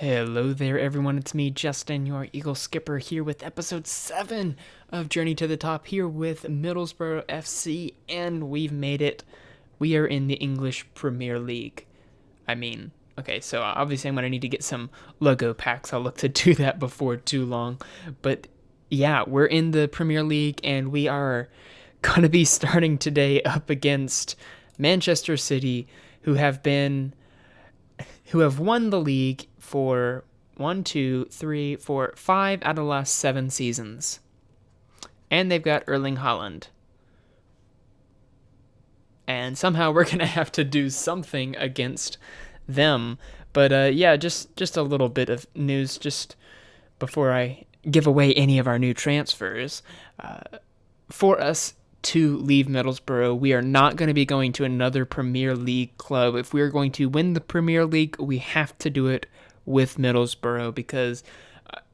Hello there, everyone. It's me, Justin, your EagleSkipper, here with episode 7 of Journey to the Top, here with Middlesbrough FC, and we've made it. We are in the English Premier League. Okay, so obviously I'm going to need to get some logo packs. I'll look to do that before too long. But yeah, we're in the Premier League, and we are going to be starting today up against Manchester City, who have won the league for 5 out of the last 7 seasons. And they've got Erling Haaland. And somehow we're going to have to do something against them. But yeah, just a little bit of news just before I give away any of our new transfers. For us to leave Middlesbrough, we are not going to be going to another Premier League club. If we're going to win the Premier League, we have to do it with Middlesbrough because,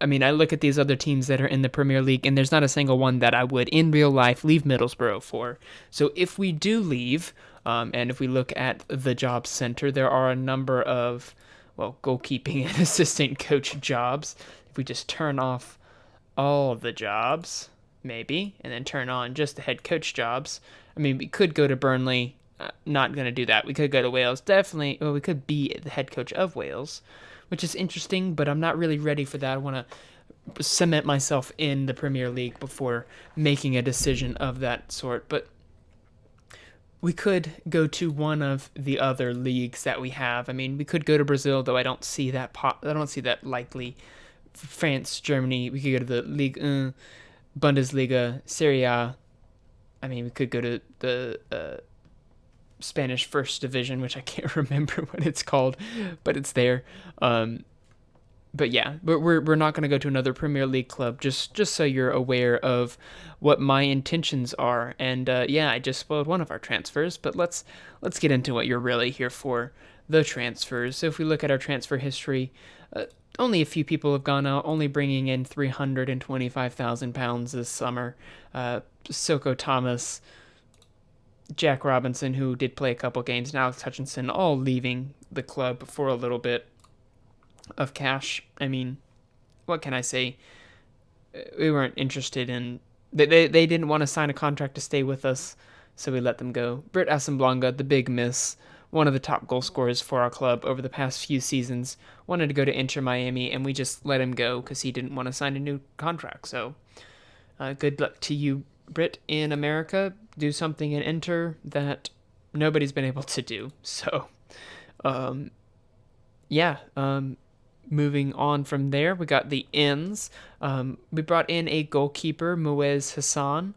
I look at these other teams that are in the Premier League, and there's not a single one that I would, in real life, leave Middlesbrough for. So if we do leave, and if we look at the job center, there are a number of, goalkeeping and assistant coach jobs. If we just turn off all the jobs, maybe, and then turn on just the head coach jobs. We could go to Burnley. Not going to do that. We could go to Wales. Definitely. Well, we could be the head coach of Wales, which is interesting, but I'm not really ready for that. I want to cement myself in the Premier League before making a decision of that sort. But we could go to one of the other leagues that we have. We could go to Brazil, though I don't see that likely. France, Germany. We could go to the Ligue 1, Bundesliga, Serie A. We could go to the Spanish First Division, which I can't remember what it's called, but it's there. But we're not going to go to another Premier League club, just so you're aware of what my intentions are. And I just spoiled one of our transfers, but let's get into what you're really here for, the transfers. So if we look at our transfer history, only a few people have gone out, only bringing in £325,000 this summer. Soko Thomas, Jack Robinson, who did play a couple games, and Alex Hutchinson, all leaving the club for a little bit of cash. What can I say? We weren't interested in... They didn't want to sign a contract to stay with us, so we let them go. Britt Assomblonga, the big miss, one of the top goal scorers for our club over the past few seasons, wanted to go to Inter Miami, and we just let him go because he didn't want to sign a new contract. So good luck to you, Britt, in America. Do something in Inter that nobody's been able to do. So, moving on from there, we got the ends. We brought in a goalkeeper, Muez Hassan,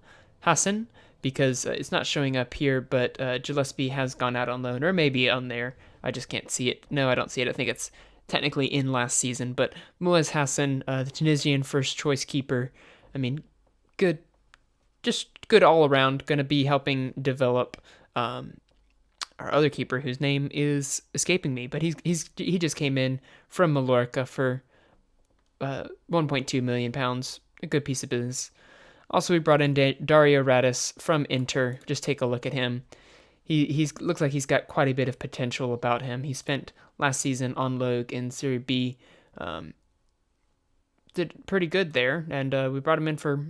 because it's not showing up here, but Gillespie has gone out on loan, or maybe on there. I just can't see it. No, I don't see it. I think it's technically in last season, but Muez Hassan, the Tunisian first choice keeper, good, just good all around, going to be helping develop our other keeper, whose name is escaping me, but he just came in from Mallorca for £1.2 million, a good piece of business. Also, we brought in Dario Radis from Inter. Just take a look at him. He looks like he's got quite a bit of potential about him. He spent last season on loan in Serie B. Did pretty good there, and we brought him in for,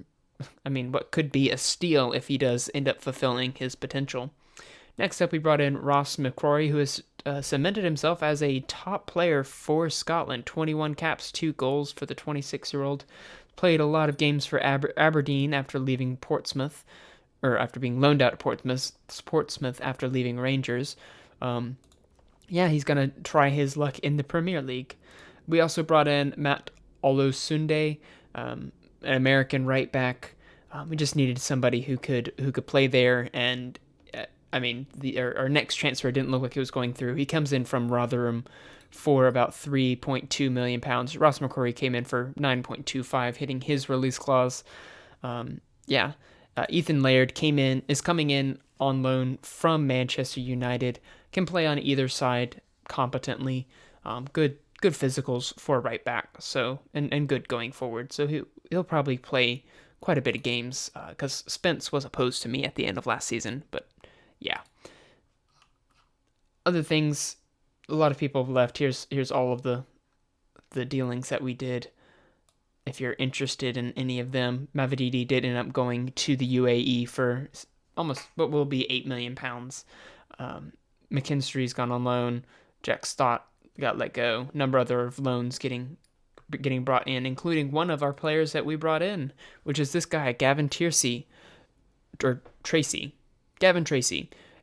what could be a steal if he does end up fulfilling his potential. Next up, we brought in Ross McCrory, who has cemented himself as a top player for Scotland. 21 caps, 2 goals for the 26-year-old. Played a lot of games for Aberdeen after leaving Portsmouth, or after being loaned out to Portsmouth after leaving Rangers. He's going to try his luck in the Premier League. We also brought in Matt Olosunde, an American right back. We just needed somebody who could play there, and our next transfer didn't look like it was going through. He comes in from Rotherham for about £3.2 million. Ross McCrory came in for 9.25, hitting his release clause. Ethan Laird is coming in on loan from Manchester United. Can play on either side competently. Good physicals for right back. So and good going forward. So he'll probably play quite a bit of games because Spence was opposed to me at the end of last season. But yeah. Other things, a lot of people have left. Here's all of the the dealings that we did. If you're interested in any of them, Mavididi did end up going to the UAE for almost what will be £8 million. McKinstry's gone on loan. Jack Stott got let go. Number of other loans getting brought in, including one of our players that we brought in, which is this guy, Gavin Tracy,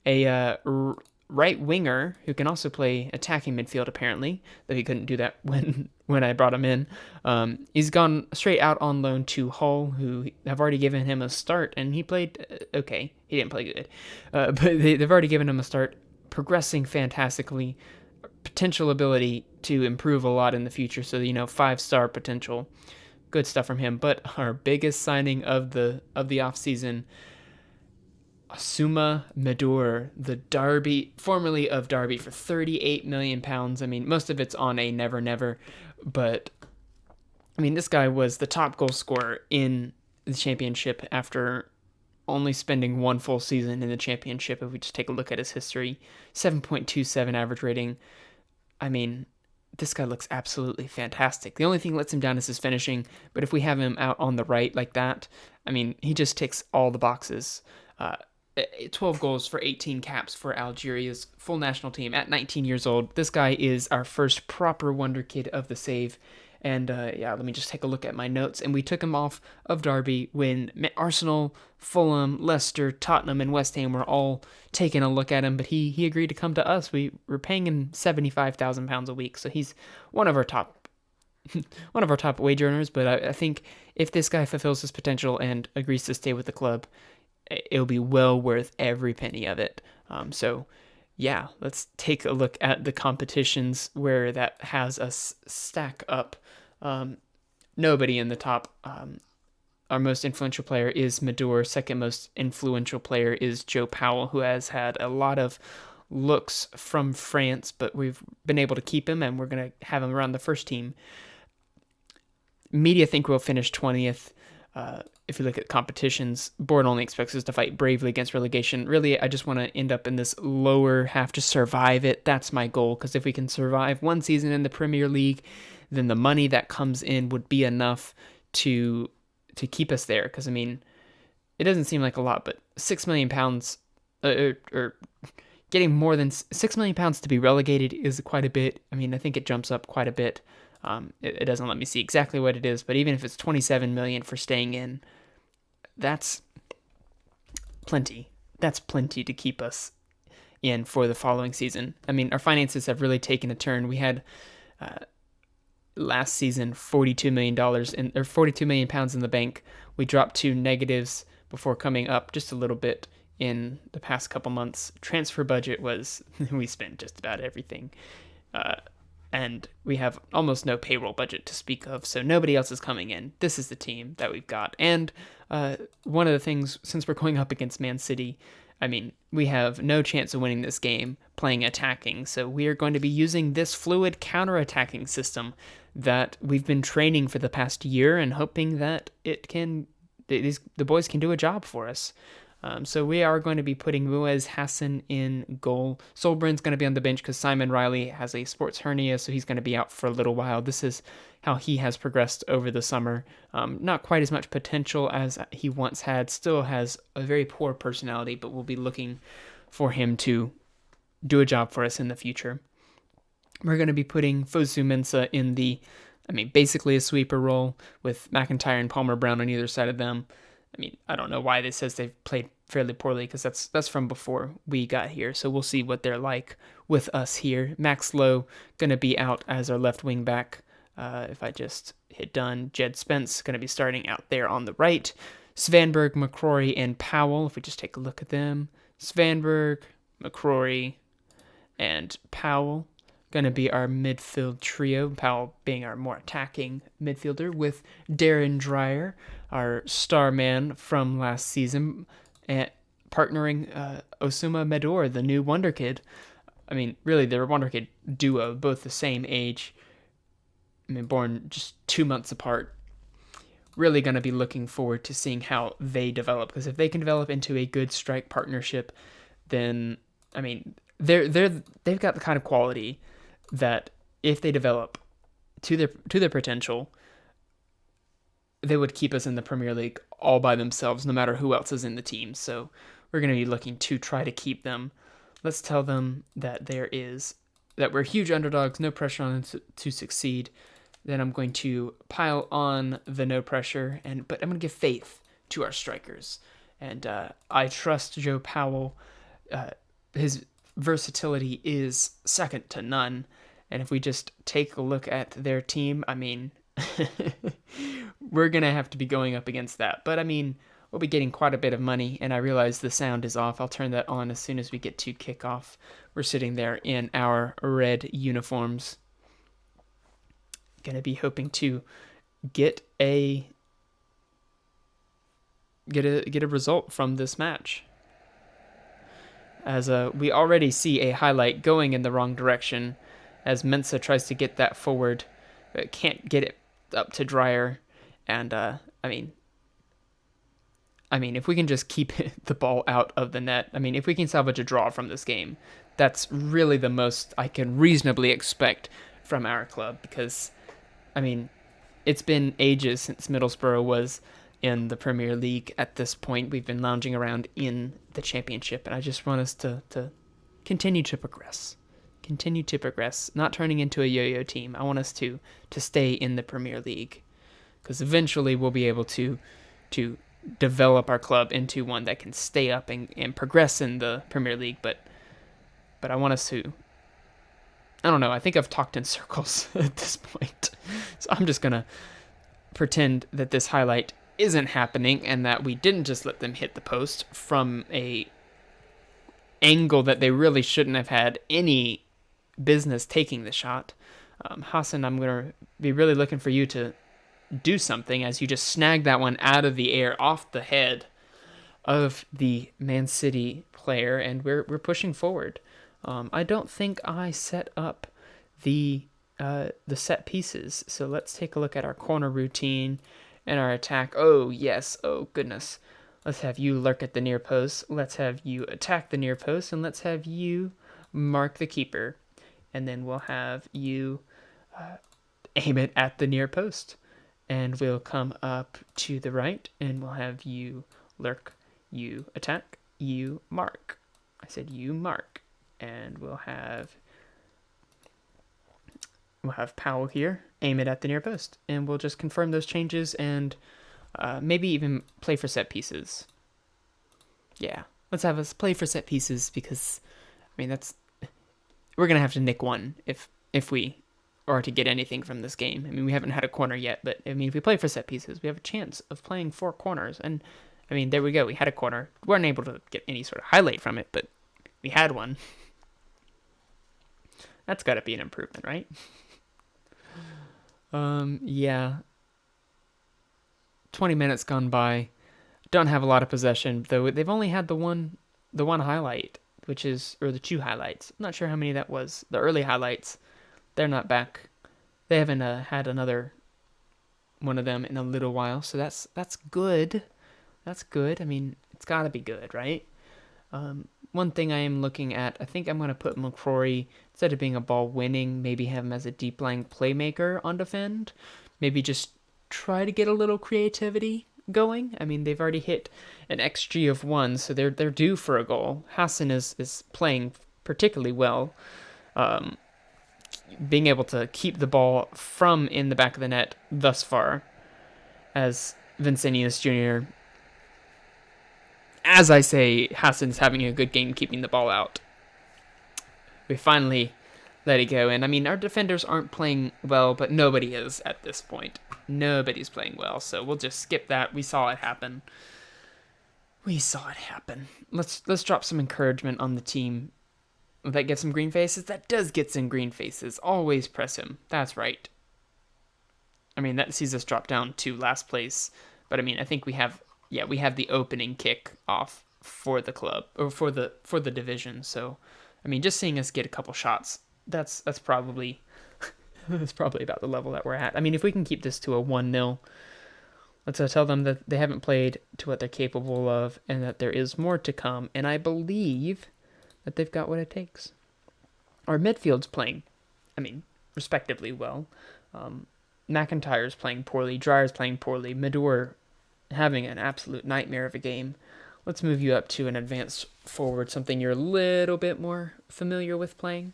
a right winger who can also play attacking midfield, apparently, though he couldn't do that when I brought him in. He's gone straight out on loan to Hull, who have already given him a start, and he played okay. He didn't play good, but they've already given him a start, progressing fantastically, potential ability to improve a lot in the future, so 5-star potential. Good stuff from him. But our biggest signing of the offseason, Asuma Medour, the Derby, formerly of Derby, for £38 million. I mean, most of it's on a never, but I mean, this guy was the top goal scorer in the championship after only spending one full season in the championship. If we just take a look at his history, 7.27 average rating. I mean, this guy looks absolutely fantastic. The only thing that lets him down is his finishing, but if we have him out on the right like that, I mean, he just ticks all the boxes. 12 goals for 18 caps for Algeria's full national team at 19 years old. This guy is our first proper wonder kid of the save. And let me just take a look at my notes. And we took him off of Derby when Arsenal, Fulham, Leicester, Tottenham, and West Ham were all taking a look at him. But he agreed to come to us. We were paying him £75,000 a week, so he's one of our top wage earners. But I think if this guy fulfills his potential and agrees to stay with the club, it'll be well worth every penny of it. Let's take a look at the competitions where that has us stack up. Nobody in the top. Our most influential player is Medour. Second most influential player is Joe Powell, who has had a lot of looks from France, but we've been able to keep him, and we're going to have him around the first team. Media think we'll finish 20th. If you look at competitions, board only expects us to fight bravely against relegation. Really, I just want to end up in this lower half to survive it. That's my goal, because if we can survive one season in the Premier League, then the money that comes in would be enough to keep us there. Because, I mean, it doesn't seem like a lot, but £6 million, or getting more than £6 million to be relegated is quite a bit. I mean, I think it jumps up quite a bit. It doesn't let me see exactly what it is, but even if it's $27 million for staying in, that's plenty. That's plenty to keep us in for the following season. I mean, our finances have really taken a turn. We had last season $42 million or £42 million in the bank. We dropped to negatives before coming up just a little bit in the past couple months. Transfer budget was we spent just about everything. And we have almost no payroll budget to speak of, so nobody else is coming in. This is the team that we've got. And one of the things, since we're going up against Man City, I mean, we have no chance of winning this game playing attacking, so we are going to be using this fluid counter-attacking system that we've been training for the past year and hoping that the boys can do a job for us. So we are going to be putting Muez Hassan in goal. Solbrand's going to be on the bench because Simon Riley has a sports hernia, so he's going to be out for a little while. This is how he has progressed over the summer. Not quite as much potential as he once had. Still has a very poor personality, but we'll be looking for him to do a job for us in the future. We're going to be putting Fosu Mensah in basically a sweeper role with McIntyre and Palmer Brown on either side of them. I mean, I don't know why this says they've played fairly poorly, because that's from before we got here. So we'll see what they're like with us here. Max Lowe going to be out as our left wing back. If I just hit done, Jed Spence going to be starting out there on the right. Svanberg, McCrory, and Powell. If we just take a look at them, Svanberg, McCrory, and Powell going to be our midfield trio. Powell being our more attacking midfielder, with Darren Dreyer, our star man from last season, partnering Osuma Medour, the new wonder kid. I mean, really, they're a wonder kid duo, both the same age. I mean, born just 2 months apart. Really going to be looking forward to seeing how they develop, because if they can develop into a good strike partnership, then I mean, they've got the kind of quality that if they develop to their potential, they would keep us in the Premier League all by themselves, no matter who else is in the team. So we're going to be looking to try to keep them. Let's tell them that we're huge underdogs, no pressure on them to succeed. Then I'm going to pile on the no pressure, but I'm going to give faith to our strikers. And I trust Joe Powell. His versatility is second to none. And if we just take a look at their team, I mean, we're going to have to be going up against that. But I mean, we'll be getting quite a bit of money, and I realize the sound is off. I'll turn that on as soon as we get to kickoff. We're sitting there in our red uniforms. Going to be hoping to get a result from this match. As we already see a highlight going in the wrong direction, as Mensah tries to get that forward, but can't get it up to Dreyer. And I mean, if we can just keep the ball out of the net, I mean, if we can salvage a draw from this game, that's really the most I can reasonably expect from our club. Because, I mean, it's been ages since Middlesbrough was in the Premier League. At this point, we've been lounging around in the Championship, and I just want us to continue to progress. Continue to progress, not turning into a yo-yo team. I want us to stay in the Premier League, because eventually we'll be able to develop our club into one that can stay up and progress in the Premier League. But I want us to, I don't know, I think I've talked in circles at this point. So I'm just going to pretend that this highlight isn't happening and that we didn't just let them hit the post from a angle that they really shouldn't have had any business taking the shot. Hassan, I'm going to be really looking for you to do something, as you just snag that one out of the air off the head of the Man City player, and we're pushing forward. I don't think I set up the set pieces, so let's take a look at our corner routine and our attack. Oh yes, oh goodness. Let's have you lurk at the near post. Let's have you attack the near post, and let's have you mark the keeper. And then we'll have you aim it at the near post. And we'll come up to the right, and we'll have you lurk, you attack, you mark. I said you mark. And we'll have Powell here, aim it at the near post. And we'll just confirm those changes and maybe even play for set pieces. Yeah, let's have us play for set pieces, because, I mean, we're going to have to nick one if we are to get anything from this game. I mean, we haven't had a corner yet, but, I mean, if we play for set pieces, we have a chance of playing 4 corners. And, I mean, there we go. We had a corner. We weren't able to get any sort of highlight from it, but we had one. That's got to be an improvement, right? Yeah. 20 minutes gone by. Don't have a lot of possession, though. They've only had the one highlight, or the 2 highlights. I'm not sure how many that was. The early highlights, they're not back. They haven't had another one of them in a little while, so that's good. That's good. I mean, it's got to be good, right? One thing I am looking at, I think I'm going to put McCrory, instead of being a ball winning, maybe have him as a deep lying playmaker on defend. Maybe just try to get a little creativity going. I mean, they've already hit an XG of 1, so they're due for a goal. Hassan is playing particularly well, being able to keep the ball from in the back of the net thus far, as Vincentius Jr., as I say, Hassan's having a good game keeping the ball out. We finally let it go. And, I mean, our defenders aren't playing well, but nobody is at this point. Nobody's playing well, so we'll just skip that. We saw it happen. Let's drop some encouragement on the team. That gets some green faces? That does get some green faces. Always press him. That's right. I mean, that sees us drop down to last place. But, I mean, I think we have the opening kick off for the club, or for the division. So, I mean, just seeing us get a couple shots, that's probably about the level that we're at. I mean, if we can keep this to a 1-0, let's tell them that they haven't played to what they're capable of, and that there is more to come. And I believe that they've got what it takes. Our midfield's playing, I mean, respectively well. McIntyre's playing poorly. Dryer's playing poorly. Mador having an absolute nightmare of a game. Let's move you up to an advanced forward, something you're a little bit more familiar with playing.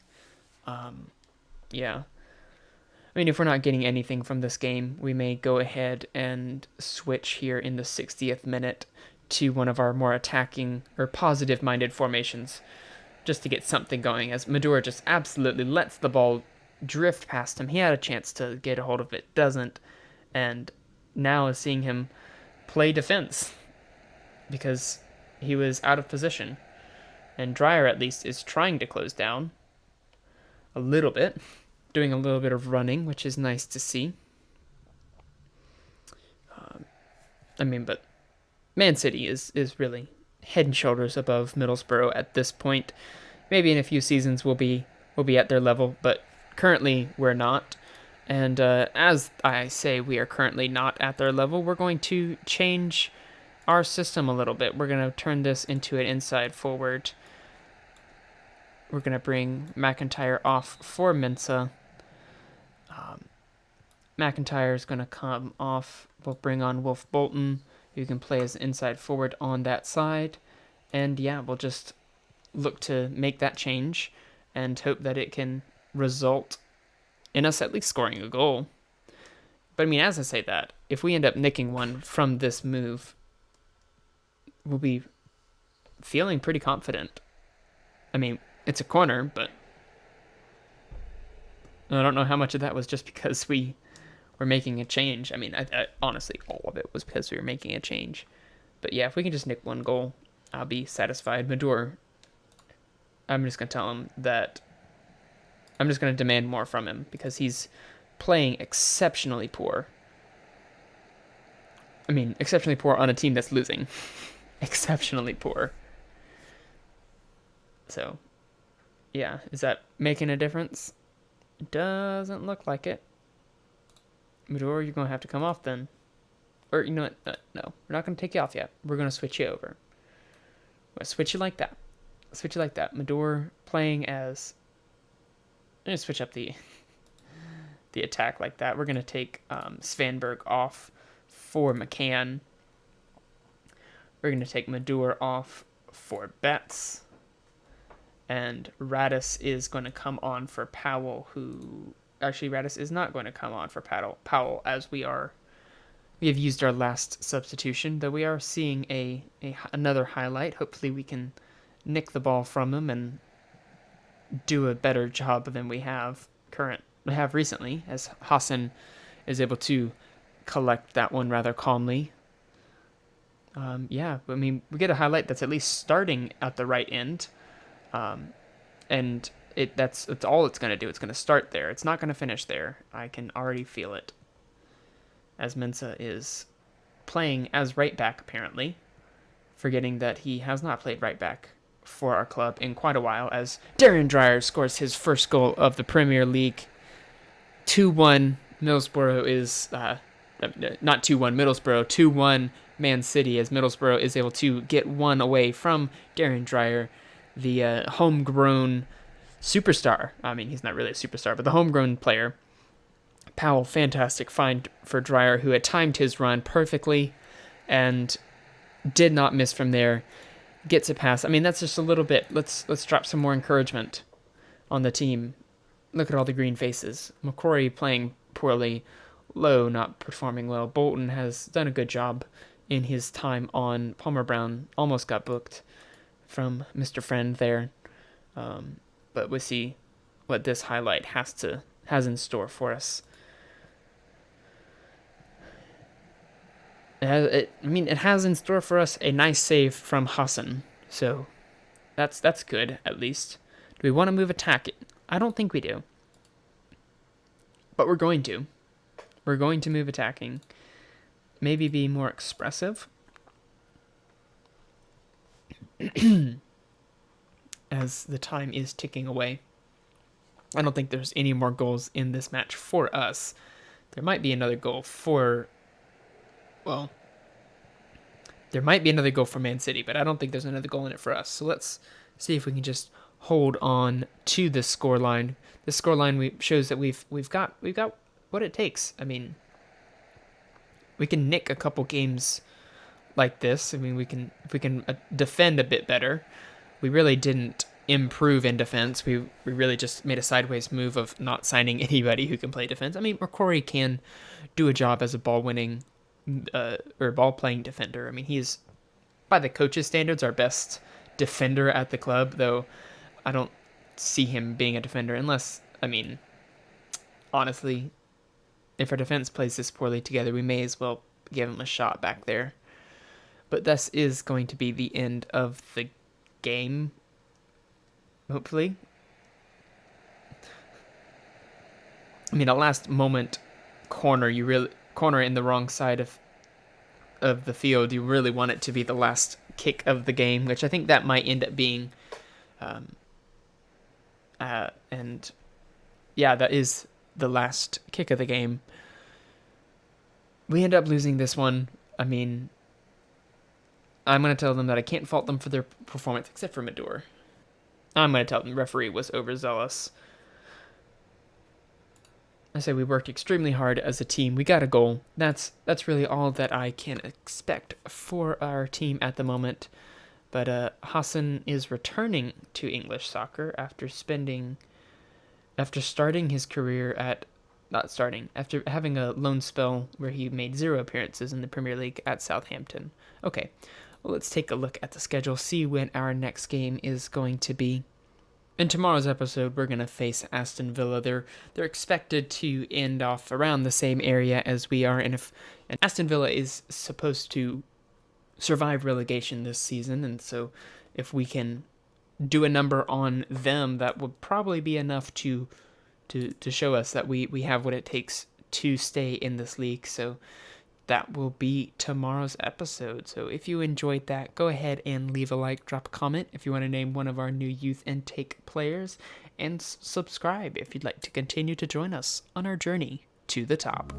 Yeah. I mean, if we're not getting anything from this game, we may go ahead and switch here in the 60th minute to one of our more attacking or positive-minded formations, just to get something going, as Madura just absolutely lets the ball drift past him. He had a chance to get a hold of it, doesn't, and now is seeing him play defense because he was out of position. And Dryer, at least, is trying to close down a little bit, doing a little bit of running, which is nice to see. But Man City is really head and shoulders above Middlesbrough at this point. Maybe in a few seasons we'll be at their level, but currently we're not. And as I say, we are currently not at their level. We're going to change our system a little bit. We're going to turn this into an inside forward. We're going to bring McIntyre off for Mensah. McIntyre is going to come off. We'll bring on Wolf Bolton, who can play as inside forward on that side. And yeah, we'll just look to make that change and hope that it can result in us at least scoring a goal. But I mean, as I say that, if we end up nicking one from this move, we'll be feeling pretty confident. I mean, it's a corner, but I don't know how much of that was just because we were making a change. I mean, I honestly, all of it was because we were making a change. But yeah, if we can just nick one goal, I'll be satisfied. Mador, I'm just going to tell him that I'm just going to demand more from him because he's playing exceptionally poor. I mean, exceptionally poor on a team that's losing. Exceptionally poor. So, yeah, is that making a difference? Doesn't look like it. Mador, you're going to have to come off then. Or, you know what? No, we're not going to take you off yet. We're going to switch you over. We're going to switch you like that. Switch you like that. Mador playing as... I'm going to switch up the attack like that. We're going to take Svanberg off for McCann. We're going to take Mador off for Betts. And Radis is going to come on for Powell, who... Actually, Radis is not going to come on for Powell, as we have used our last substitution, though we are seeing another highlight. Hopefully we can nick the ball from him and do a better job than we have recently, as Hassan is able to collect that one rather calmly. Yeah, I mean, we get a highlight that's at least starting at the right end, and that's all it's going to do. It's going to start there. It's not going to finish there. I can already feel it. As Mensah is playing as right back, apparently, forgetting that he has not played right back for our club in quite a while, as Darren Dryer scores his first goal of the Premier League. 2-1 Middlesbrough is... not 2-1 Middlesbrough, 2-1 Man City, as Middlesbrough is able to get one away from Darren Dryer, the homegrown superstar. I mean, he's not really a superstar, but the homegrown player. Powell, fantastic find for Dryer, who had timed his run perfectly and did not miss from there. Gets a pass. I mean, that's just a little bit. Let's drop some more encouragement on the team. Look at all the green faces. McCrory playing poorly. Lowe not performing well. Bolton has done a good job in his time on. Palmer Brown almost got booked from Mr. Friend there. But we'll see what this highlight has in store for us. It has in store for us a nice save from Hassan. So that's good, at least. Do we want to move attack? I don't think we do. But we're going to. We're going to move attacking. Maybe be more expressive. As the time is ticking away. I don't think there's any more goals in this match for us. There might be another goal for... Well, there might be another goal for Man City, but I don't think there's another goal in it for us. So let's see if we can just hold on to this scoreline. This scoreline shows that we've got what it takes. I mean, we can nick a couple games like this. I mean, if we can defend a bit better. We really didn't improve in defense. We really just made a sideways move of not signing anybody who can play defense. I mean, McCrory can do a job as a ball-winning or ball-playing defender. I mean, he's, by the coach's standards, our best defender at the club, though I don't see him being a defender unless, I mean, honestly, if our defense plays this poorly together, we may as well give him a shot back there. But this is going to be the end of the game, hopefully. I mean, a last moment corner in the wrong side of the field, you really want it to be the last kick of the game, which I think that might end up being. And yeah, that is the last kick of the game. We end up losing this one. I mean, I'm going to tell them that I can't fault them for their performance, except for Mador. I'm going to tell them the referee was overzealous. I say we worked extremely hard as a team. We got a goal. That's really all that I can expect for our team at the moment. But Hassan is returning to English soccer after starting his career after having a loan spell where he made 0 appearances in the Premier League at Southampton. Okay, well, let's take a look at the schedule, see when our next game is going to be. In tomorrow's episode, we're going to face Aston Villa. They're expected to end off around the same area as we are, and Aston Villa is supposed to survive relegation this season, and so if we can do a number on them, that would probably be enough to show us that we have what it takes to stay in this league. So that will be tomorrow's episode. So if you enjoyed that, go ahead and leave a like, drop a comment if you want to name one of our new youth intake players, and subscribe if you'd like to continue to join us on our journey to the top.